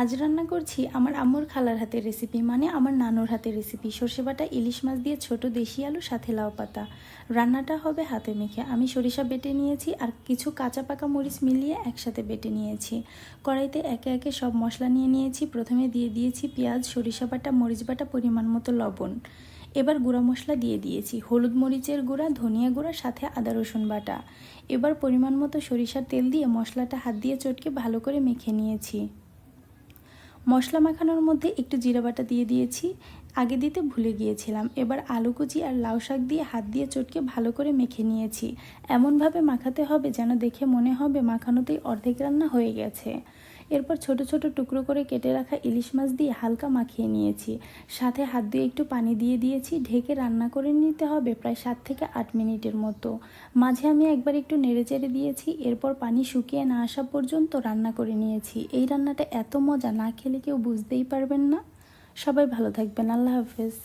আজ রান্না করছি আমার আম্মুর খালার হাতের রেসিপি, মানে আমার নানুর হাতের রেসিপি। সর্ষে বাটা ইলিশ মাছ দিয়ে ছোট দেশি আলু সাথে লাউ পাতা। রান্নাটা হবে হাতে মেখে। আমি সরিষা বেটে নিয়েছি আর কিছু কাঁচা পাকা মরিচ মিলিয়ে একসাথে বেটে নিয়েছি। কড়াইতে একে একে সব মশলা নিয়ে নিয়েছি। প্রথমে দিয়ে দিয়েছি পেঁয়াজ, সরিষা বাটা, মরিচ বাটা, পরিমাণ মতো লবণ। এবার গুঁড়া মশলা দিয়ে দিয়েছি, হলুদ মরিচের গুঁড়া, ধনিয়া গুঁড়া, সাথে আদা রসুন বাটা। এবার পরিমাণ মতো সরিষার তেল দিয়ে মশলাটা হাত দিয়ে চটকে ভালো করে মেখে নিয়েছি। মশলা মাখানোর মধ্যে একটু জিরা বাটা দিয়ে দিয়েছি, আগে দিতে ভুলে গিয়েছিলাম। এবার আলু কুচি আর লাউ শাক দিয়ে হাত দিয়ে চটকে ভালো করে মেখে নিয়েছি। এমনভাবে মাখাতে হবে যেন দেখে মনে হবে মাখানোতেই অর্ধেক রান্না হয়ে গেছে। এরপর ছোট ছোট টুকরো করে কেটে রাখা ইলিশ মাছ দিয়ে হালকা মাখিয়ে নিয়েছি। সাথে হাত দিয়ে একটু পানি দিয়ে দিয়েছি। ঢেকে রান্না করে নিতে হবে প্রায় 7 থেকে 8 মিনিটের মতো। মাঝে আমি একবার একটু নেড়েচেড়ে দিয়েছি। এরপর পানি শুকিয়ে না আসা পর্যন্ত রান্না করে নিয়েছি। এই রান্নাটা এত মজা, না খেলে কেউ বুঝতেই পারবেন না। সবাই ভালো থাকবেন। আল্লাহ হাফেজ।